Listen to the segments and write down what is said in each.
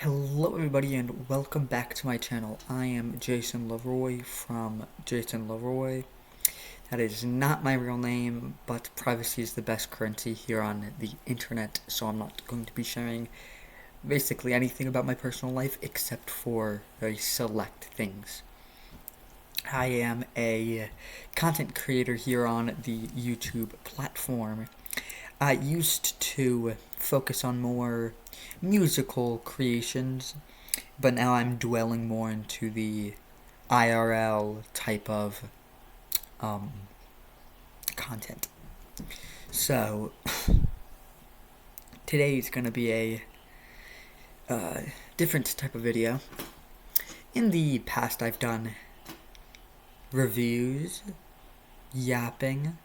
Hello everybody and welcome back to my channel. I am Jason Leroy from Jason Leroy. That is not my real name, but privacy is the best currency here on the internet, so I'm not going to be sharing basically anything about my personal life except for very select things. I am a content creator here on the YouTube platform. I used to focus on more musical creations, but now I'm dwelling more into the IRL type of um, content. So, today's gonna be a different type of video. In the past, I've done reviews, yapping,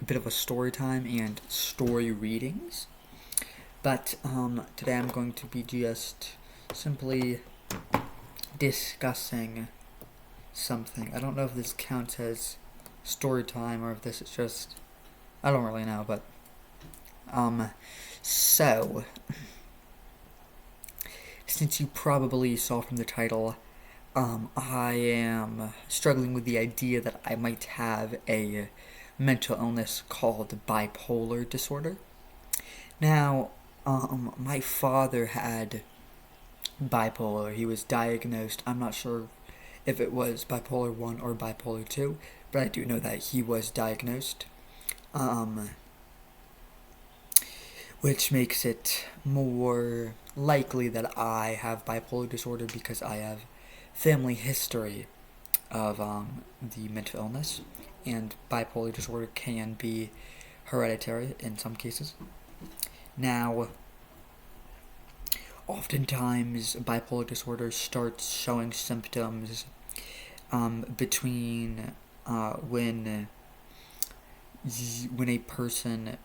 a bit of a story time, and story readings. But today I'm going to be just simply discussing something. I don't know if this counts as story time or if this is just, I don't really know, but so since you probably saw from the title, I am struggling with the idea that I might have a mental illness called bipolar disorder. Now, my father had bipolar. He was diagnosed. I'm not sure if it was bipolar 1 or bipolar 2, but I do know that he was diagnosed. Which makes it more likely that I have bipolar disorder because I have family history of the mental illness, and bipolar disorder can be hereditary in some cases. Now, oftentimes bipolar disorder starts showing symptoms between when a person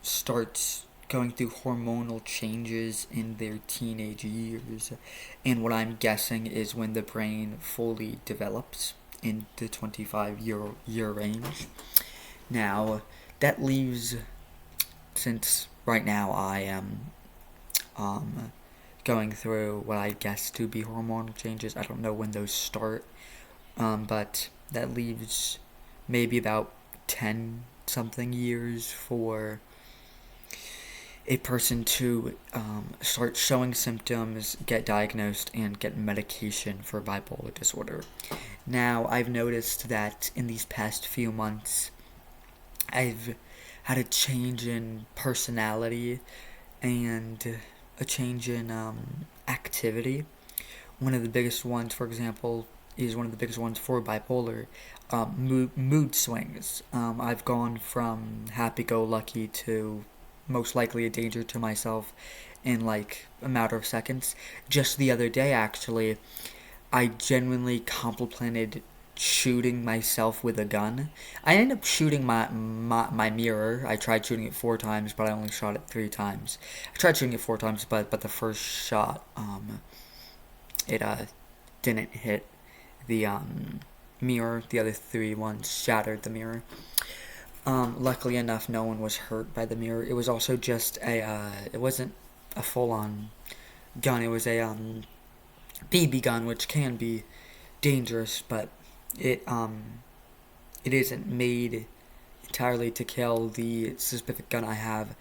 starts going through hormonal changes in their teenage years, and what I'm guessing is when the brain fully develops in the 25-year range. Now, that leaves, since right now I am going through what I guess to be hormonal changes. I don't know when those start, but that leaves maybe about 10 something years for a person to start showing symptoms, get diagnosed, and get medication for bipolar disorder. Now, I've noticed that in these past few months, I've had a change in personality and a change in activity. One of the biggest ones, for example, is one of the biggest ones for bipolar, mood swings. I've gone from happy-go-lucky to most likely a danger to myself in like a matter of seconds. Just the other day, actually, I genuinely contemplated shooting myself with a gun. I ended up shooting my mirror. I tried shooting it 4 times, but I only shot it 3 times. I tried shooting it 4 times, but the first shot, it didn't hit the mirror. The other 3 ones shattered the mirror. Luckily enough, no one was hurt by the mirror. It was also just it wasn't a full-on gun. It was a BB gun, which can be dangerous, but it isn't made entirely to kill. The specific gun I have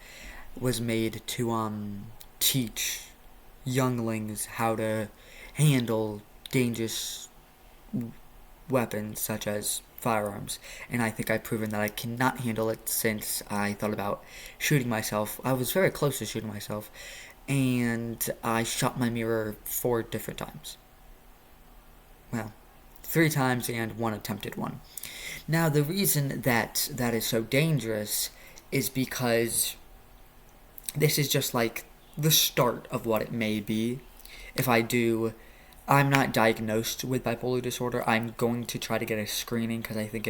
was made to teach younglings how to handle dangerous weapons such as firearms, and I think I've proven that I cannot handle it since I thought about shooting myself. I was very close to shooting myself, and I shot my mirror 4 different times. Well, 3 times and 1 attempted one. Now, the reason that is so dangerous is because this is just like the start of what it may be. I'm not diagnosed with bipolar disorder. I'm going to try to get a screening because I think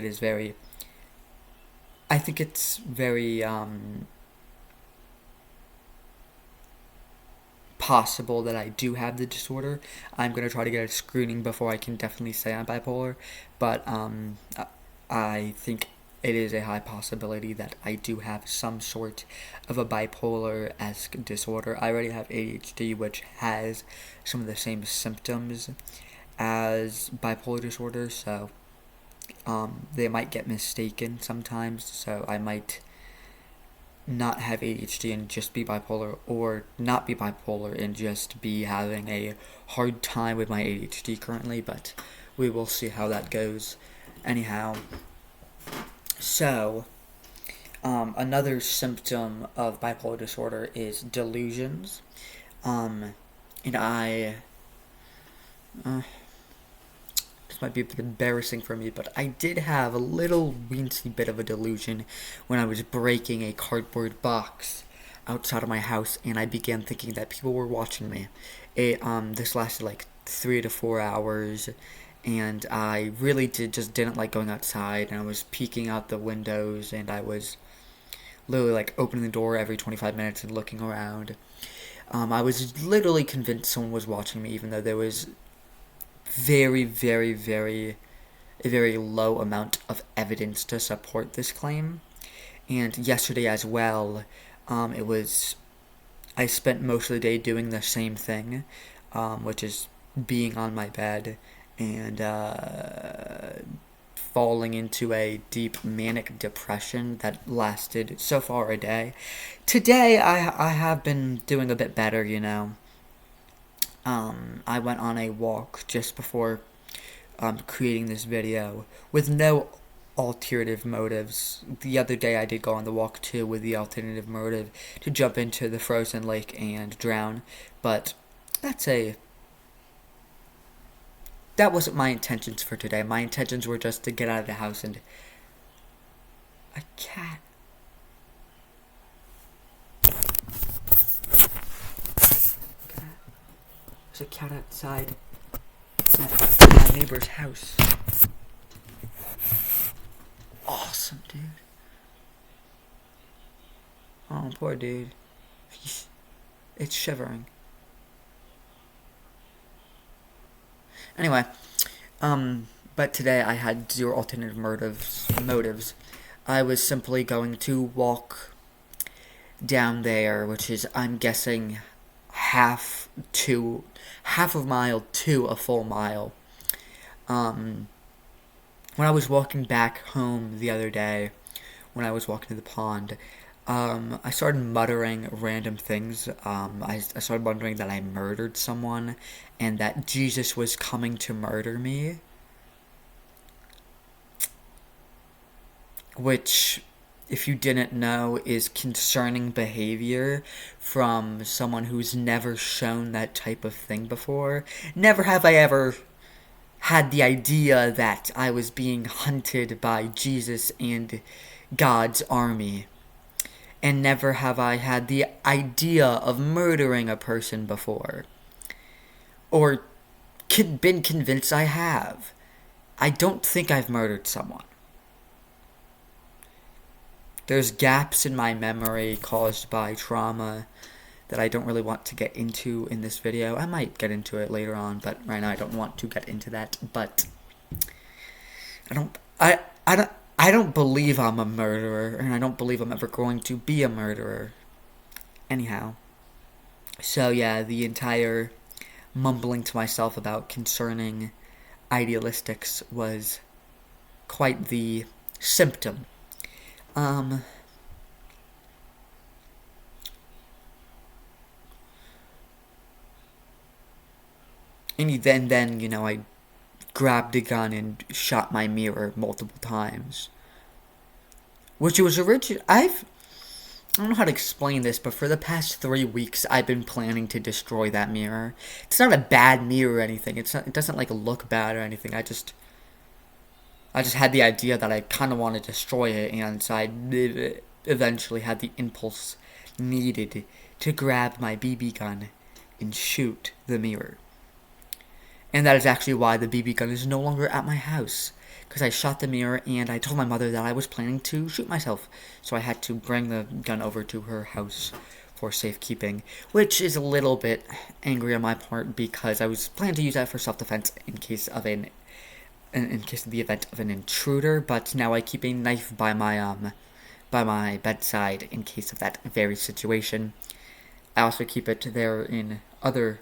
it's very possible that I do have the disorder. I'm going to try to get a screening before I can definitely say I'm bipolar, but I think it is a high possibility that I do have some sort of a bipolar-esque disorder. I already have ADHD, which has some of the same symptoms as bipolar disorder, so they might get mistaken sometimes, so I might not have ADHD and just be bipolar, or not be bipolar and just be having a hard time with my ADHD currently, but we will see how that goes. Anyhow, so another symptom of bipolar disorder is delusions. And this might be a bit embarrassing for me, but I did have a little weensy bit of a delusion when I was breaking a cardboard box outside of my house, and I began thinking that people were watching me. This lasted like 3 to 4 hours, and I really didn't like going outside, and I was peeking out the windows, and I was literally like opening the door every 25 minutes and looking around. I was literally convinced someone was watching me, even though there was very, very, very, a very low amount of evidence to support this claim. And yesterday as well, I spent most of the day doing the same thing, which is being on my bed and falling into a deep manic depression that lasted so far a day. Today, I have been doing a bit better, you know. I went on a walk just before creating this video with no alternative motives. The other day I did go on the walk too with the alternative motive to jump into the frozen lake and drown, but that wasn't my intentions for today. My intentions were just to get out of the house and... A cat. There's a cat outside at my neighbor's house. Awesome, dude. Oh, poor dude. It's shivering. Anyway, but today I had zero alternative motives. I was simply going to walk down there, which is, I'm guessing, half a mile to a full mile. When I was walking back home the other day, when I was walking to the pond, I started muttering random things. I started wondering that I murdered someone and that Jesus was coming to murder me. Which, if you didn't know, is concerning behavior from someone who's never shown that type of thing before. Never have I ever had the idea that I was being hunted by Jesus and God's army. And never have I had the idea of murdering a person before. Or been convinced I have. I don't think I've murdered someone. There's gaps in my memory caused by trauma that I don't really want to get into in this video. I might get into it later on, but right now I don't want to get into that. But I don't believe I'm a murderer, and I don't believe I'm ever going to be a murderer. Anyhow, so yeah, the entire mumbling to myself about concerning idealistics was quite the symptom. And then, you know, I grabbed a gun and shot my mirror multiple times. Which was I don't know how to explain this, but for the past 3 weeks, I've been planning to destroy that mirror. It's not a bad mirror or anything. It doesn't, like, look bad or anything. I just had the idea that I kind of want to destroy it, and so I eventually had the impulse needed to grab my BB gun and shoot the mirror. And that is actually why the BB gun is no longer at my house. Because I shot the mirror and I told my mother that I was planning to shoot myself. So I had to bring the gun over to her house for safekeeping. Which is a little bit angry on my part because I was planning to use that for self-defense in case of an in case of the event of an intruder, but now I keep a knife by my bedside in case of that very situation. I also keep it there in other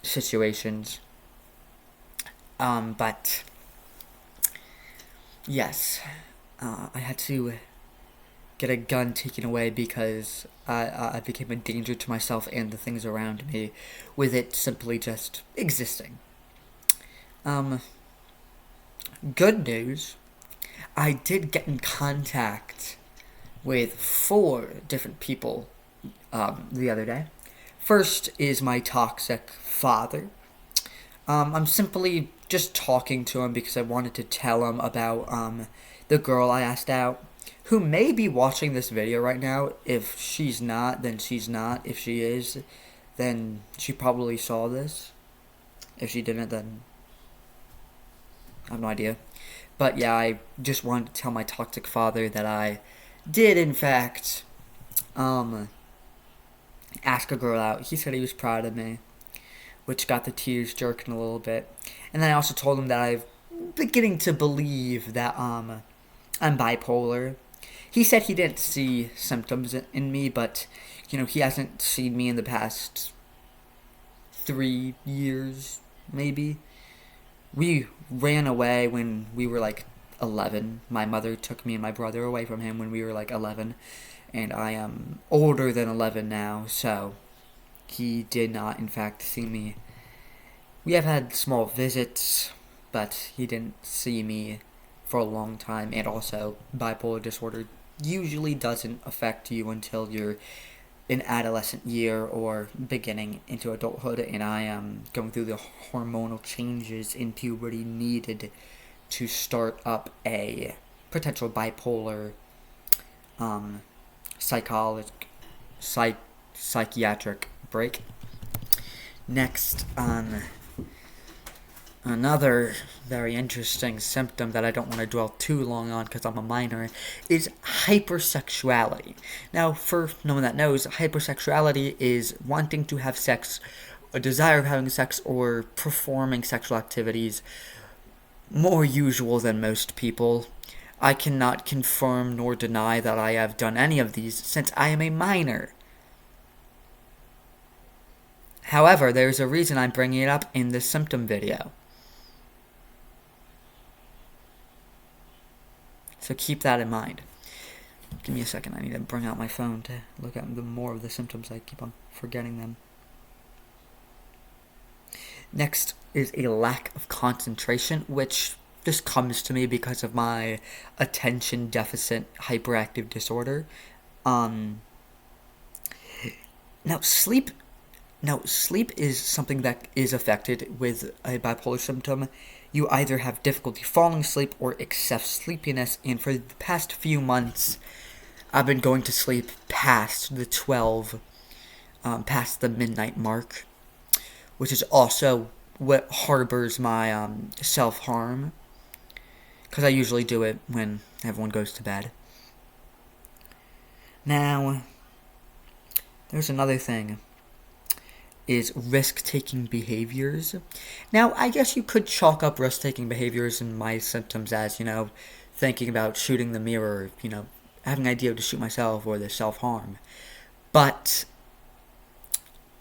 situations. But yes, I had to get a gun taken away because I became a danger to myself and the things around me with it simply just existing. Um, Good news, I did get in contact with 4 different people the other day. First is my toxic father. I'm simply just talking to him because I wanted to tell him about the girl I asked out, who may be watching this video right now. If she's not, then she's not. If she is, then she probably saw this. If she didn't, then I have no idea. But yeah, I just wanted to tell my toxic father that I did, in fact, ask a girl out. He said he was proud of me, which got the tears jerking a little bit. And then I also told him that I'm beginning to believe that I'm bipolar. He said he didn't see symptoms in me, but he hasn't seen me in the past 3 years, maybe. We ran away when we were like 11. My mother took me and my brother away from him when we were like 11, and I am older than 11 now, so he did not, in fact, see me. We have had small visits, but he didn't see me for a long time, and also bipolar disorder usually doesn't affect you until you're in adolescent year or beginning into adulthood, and I am going through the hormonal changes in puberty needed to start up a potential bipolar psychiatric break. Next, another very interesting symptom that I don't want to dwell too long on because I'm a minor is hypersexuality. Now, for no one that knows, hypersexuality is wanting to have sex, a desire of having sex, or performing sexual activities more usual than most people. I cannot confirm nor deny that I have done any of these since I am a minor. However, there's a reason I'm bringing it up in this symptom video. So keep that in mind. Give me a second, I need to bring out my phone to look at the more of the symptoms. I keep on forgetting them. Next is a lack of concentration, which just comes to me because of my attention deficit hyperactive disorder. Now sleep is something that is affected with a bipolar symptom. You either have difficulty falling asleep or excess sleepiness, and for the past few months, I've been going to sleep past the past the midnight mark, which is also what harbors my self-harm, because I usually do it when everyone goes to bed. Now, there's another thing, is risk-taking behaviors. Now, I guess you could chalk up risk-taking behaviors in my symptoms as, thinking about shooting the mirror, having an idea to shoot myself, or the self-harm. But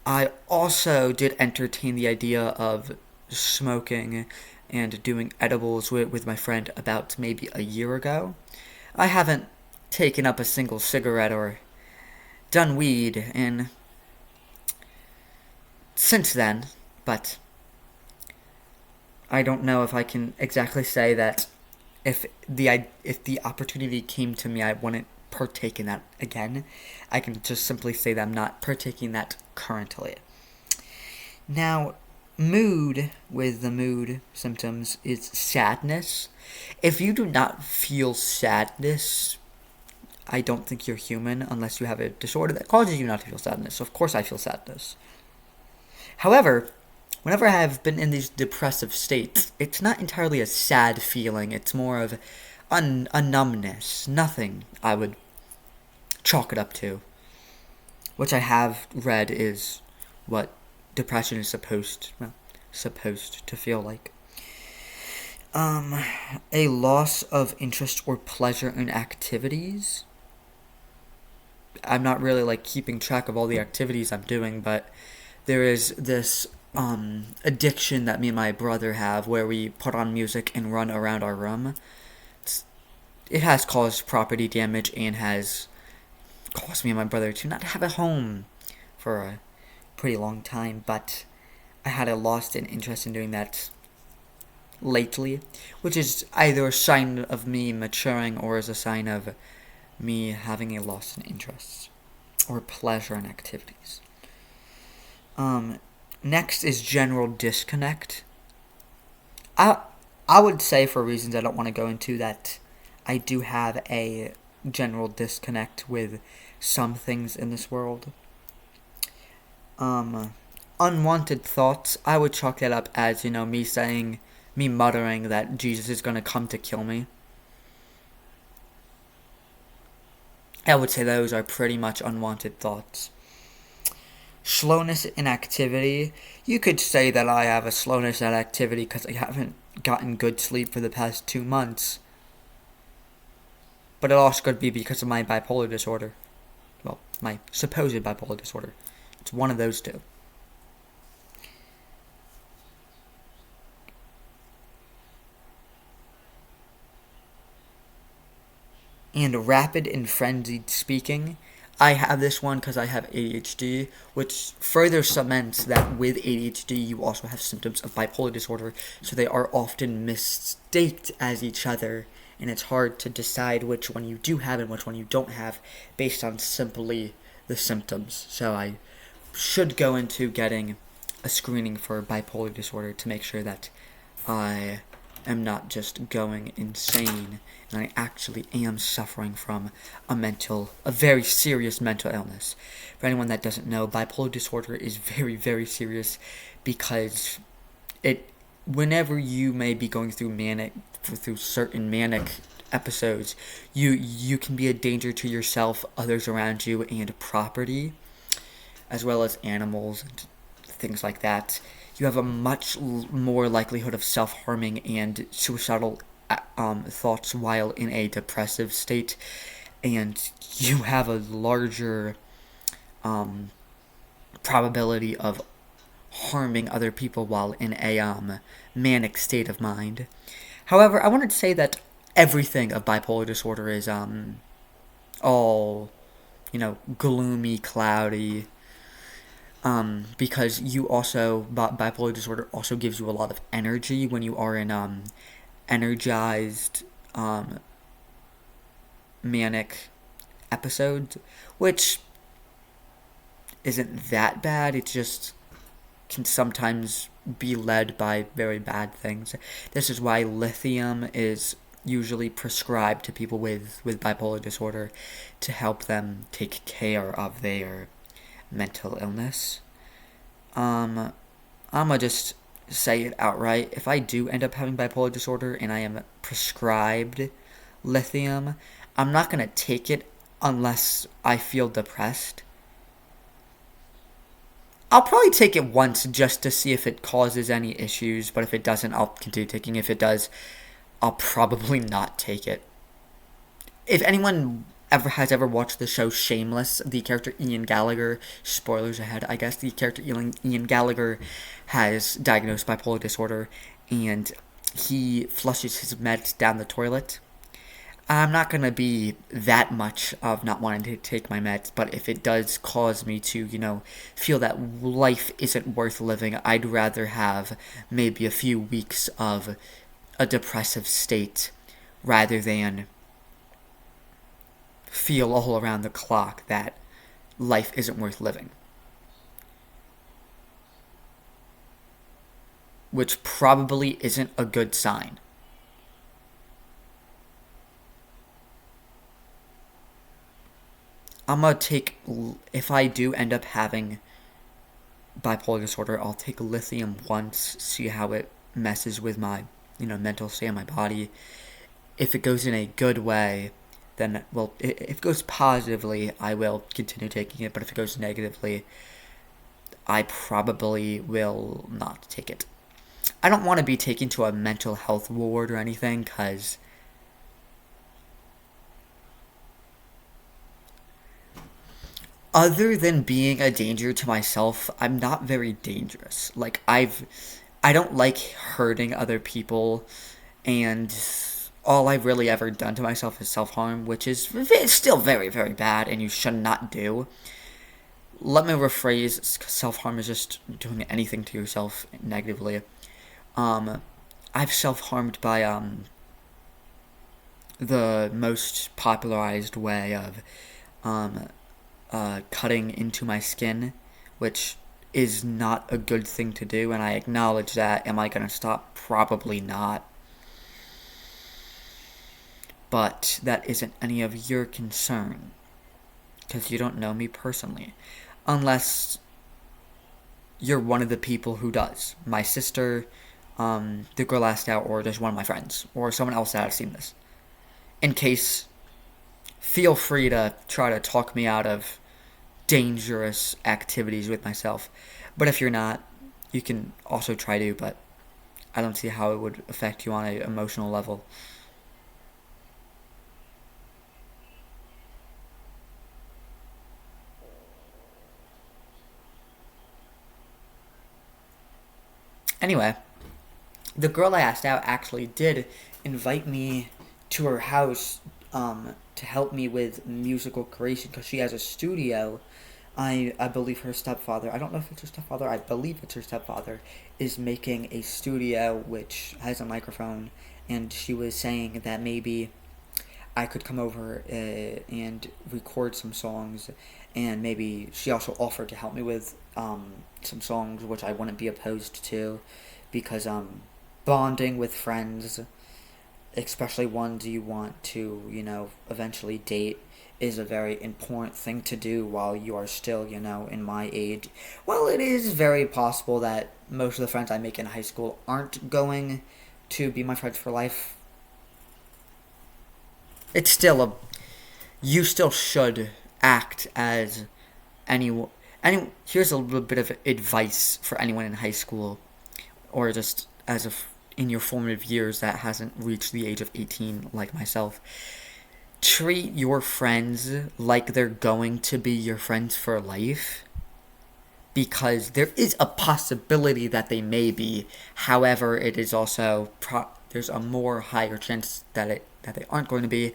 I also did entertain the idea of smoking and doing edibles with my friend about maybe a year ago. I haven't taken up a single cigarette or done weed in since then, but I don't know if I can exactly say that if the opportunity came to me, I wouldn't partake in that again. I can just simply say that I'm not partaking that currently. Now, with the mood symptoms is sadness. If you do not feel sadness, I don't think you're human unless you have a disorder that causes you not to feel sadness. So of course I feel sadness. However, whenever I have been in these depressive states, it's not entirely a sad feeling. It's more of a numbness. Nothing I would chalk it up to. Which I have read is what depression is supposed to feel like. Um, a loss of interest or pleasure in activities. I'm not really like keeping track of all the activities I'm doing, but there is this addiction that me and my brother have where we put on music and run around our room. It has caused property damage and has caused me and my brother to not have a home for a pretty long time, but I had a lost an interest in doing that lately, which is either a sign of me maturing or is a sign of me having a loss in interest or pleasure in activities. Um, Next is general disconnect. I I would say, for reasons I don't want to go into, that I do have a general disconnect with some things in this world. Um, Unwanted thoughts, I would chalk that up as, me muttering that Jesus is going to come to kill me. I would say those are pretty much unwanted thoughts. Slowness in activity. You could say that I have a slowness in activity because I haven't gotten good sleep for the past 2 months. But it also could be because of my bipolar disorder. Well, my supposed bipolar disorder. It's one of those two. And rapid and frenzied speaking. I have this one because I have ADHD, which further cements that with ADHD you also have symptoms of bipolar disorder, so they are often mistaked as each other, and it's hard to decide which one you do have and which one you don't have based on simply the symptoms. So I should go into getting a screening for bipolar disorder to make sure that I am not just going insane and I actually am suffering from a very serious mental illness. For anyone that doesn't know, bipolar disorder is very, very serious because whenever you may be going through certain manic episodes, you can be a danger to yourself, others around you, and property, as well as animals and things like that. You have a much more likelihood of self-harming and suicidal thoughts while in a depressive state, and you have a larger probability of harming other people while in a manic state of mind. However, I wanted to say that everything of bipolar disorder is all gloomy, cloudy, because you also bipolar disorder also gives you a lot of energy when you are in energized manic episodes, which isn't that bad. It just can sometimes be led by very bad things. This is why lithium is usually prescribed to people with bipolar disorder to help them take care of their mental illness. I'm gonna just say it outright. If I do end up having bipolar disorder and I am prescribed lithium, I'm not gonna take it unless I feel depressed. I'll probably take it once just to see if it causes any issues, but if it doesn't, I'll continue taking it. If it does, I'll probably not take it. If anyone has ever watched the show Shameless, the character Ian Gallagher, spoilers ahead, I guess, the character Ian Gallagher has diagnosed bipolar disorder, and he flushes his meds down the toilet. I'm not going to be that much of not wanting to take my meds, but if it does cause me to, feel that life isn't worth living, I'd rather have maybe a few weeks of a depressive state rather than feel all around the clock that life isn't worth living. Which probably isn't a good sign. If I do end up having bipolar disorder, I'll take lithium once, see how it messes with my, mental state of my body. If it goes in a good way, then, well, if it goes positively, I will continue taking it, but if it goes negatively, I probably will not take it. I don't want to be taken to a mental health ward or anything, because other than being a danger to myself, I'm not very dangerous. Like, I don't like hurting other people, and all I've really ever done to myself is self harm, which is still very, very bad, and you should not do. Let me rephrase: self harm is just doing anything to yourself negatively. Um, I've self harmed by the most popularized way of um, cutting into my skin, which is not a good thing to do, and I acknowledge that. Am I going to stop? Probably not. But that isn't any of your concern, because you don't know me personally. Unless you're one of the people who does. My sister, the girl asked out, or just one of my friends, or someone else that has seen this. In case, feel free to try to talk me out of dangerous activities with myself. But if you're not, you can also try to, but I don't see how it would affect you on an emotional level. Anyway, the girl I asked out actually did invite me to her house to help me with musical creation, because she has a studio. I believe her stepfather, I don't know if it's her stepfather, I believe it's her stepfather, is making a studio which has a microphone, and she was saying that maybe I could come over and record some songs, and maybe she also offered to help me with some songs, which I wouldn't be opposed to, because bonding with friends, especially ones you want to, eventually date, is a very important thing to do while you are still, in my age. Well, it is very possible that most of the friends I make in high school aren't going to be my friends for life. It's still you still should act as anyone. Here's a little bit of advice for anyone in high school, or just in your formative years that hasn't reached the age of 18 like myself. Treat your friends like they're going to be your friends for life, because there is a possibility that they may be. However, it is also there's a more higher chance that they aren't going to be.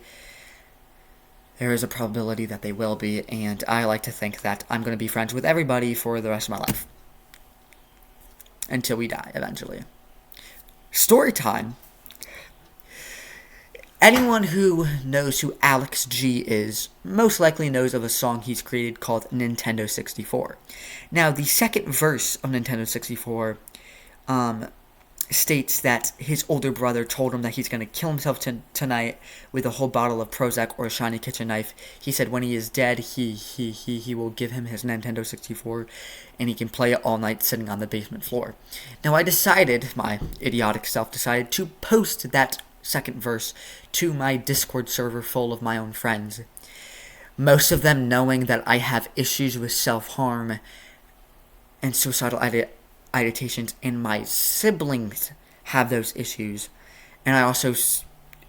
There is a probability that they will be, and I like to think that I'm going to be friends with everybody for the rest of my life. Until we die, eventually. Story time. Anyone who knows who Alex G is most likely knows of a song he's created called Nintendo 64. Now, the second verse of Nintendo 64 states that his older brother told him that he's going to kill himself tonight with a whole bottle of Prozac or a shiny kitchen knife. He said when he is dead, he will give him his Nintendo 64, and he can play it all night sitting on the basement floor. Now, my idiotic self decided to post that second verse to my Discord server full of my own friends. Most of them knowing that I have issues with self-harm and suicidal ideations, and my siblings have those issues. And I also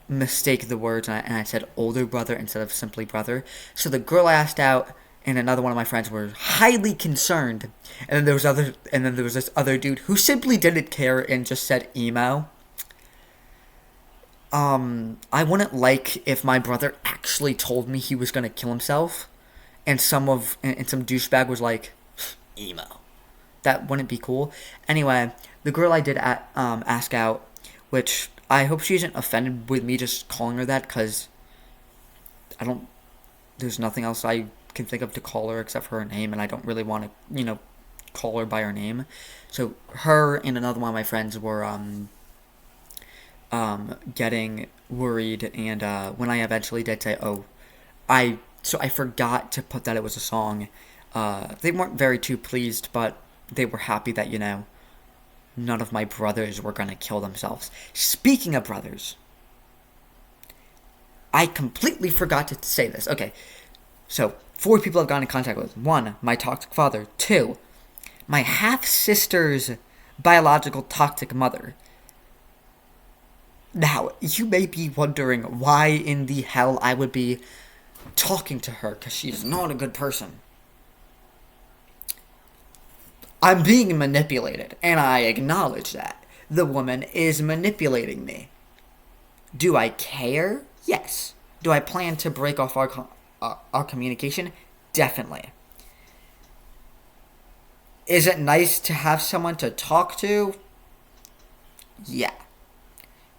mistake the words, and I said older brother instead of simply brother. So the girl I asked out and another one of my friends were highly concerned. And then there was this other dude who simply didn't care and just said emo. I wouldn't like if my brother actually told me he was gonna kill himself, and some douchebag was like, emo. That wouldn't be cool. Anyway, the girl I did ask out, which I hope she isn't offended with me just calling her that, because there's nothing else I can think of to call her except for her name, and I don't really want to, call her by her name. So her and another one of my friends were, getting worried, and when I eventually did say, I forgot to put that it was a song. They weren't very too pleased, but they were happy that none of my brothers were gonna kill themselves. Speaking of brothers, I completely forgot to say this. Okay, so 4 people I've gotten in contact with. 1, my toxic father. 2, my half sister's biological toxic mother. Now, you may be wondering why in the hell I would be talking to her, because she is not a good person. I'm being manipulated, and I acknowledge that. The woman is manipulating me. Do I care? Yes. Do I plan to break off our communication? Definitely. Is it nice to have someone to talk to? Yeah.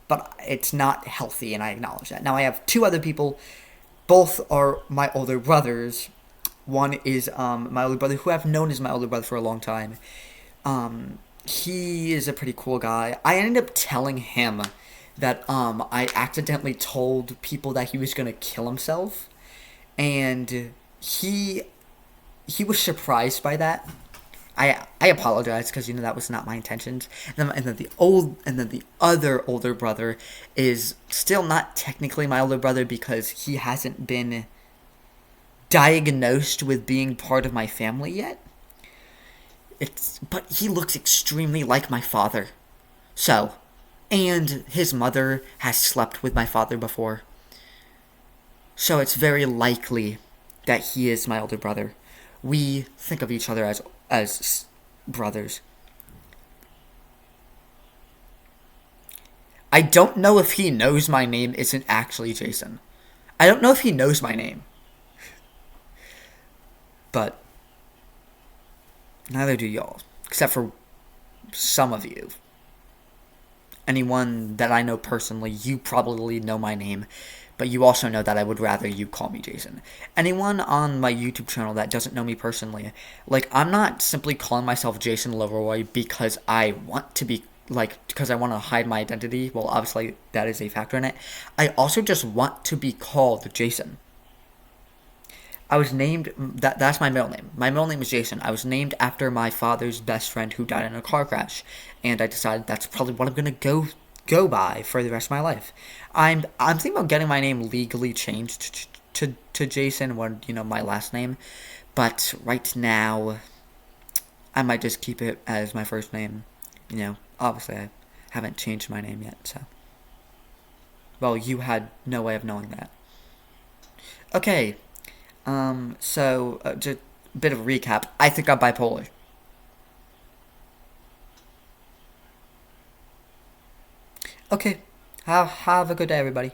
But it's not healthy, and I acknowledge that. Now, I have two other people. Both are my older brothers. One is my older brother, who I've known as my older brother for a long time. He is a pretty cool guy. I ended up telling him that I accidentally told people that he was gonna kill himself, and he was surprised by that. I apologize, because that was not my intentions. And then the other older brother is still not technically my older brother, because he hasn't been diagnosed with being part of my family yet. But he looks extremely like my father. So, and his mother has slept with my father before. So it's very likely that he is my older brother. We think of each other as brothers. I don't know if he knows my name isn't actually Jason. I don't know if he knows my name. But neither do y'all. Except for some of you. Anyone that I know personally, you probably know my name. But you also know that I would rather you call me Jason. Anyone on my YouTube channel that doesn't know me personally, I'm not simply calling myself Jason Leroy because I want to be, because I want to hide my identity. Well, obviously, that is a factor in it. I also just want to be called Jason. I was named, that's my middle name. My middle name is Jason. I was named after my father's best friend who died in a car crash. And I decided that's probably what I'm going to go by for the rest of my life. I'm thinking about getting my name legally changed to Jason, when my last name. But right now, I might just keep it as my first name. Obviously I haven't changed my name yet, so. Well, you had no way of knowing that. Okay. So, just a bit of a recap. I think I'm bipolar. Okay. Have a good day, everybody.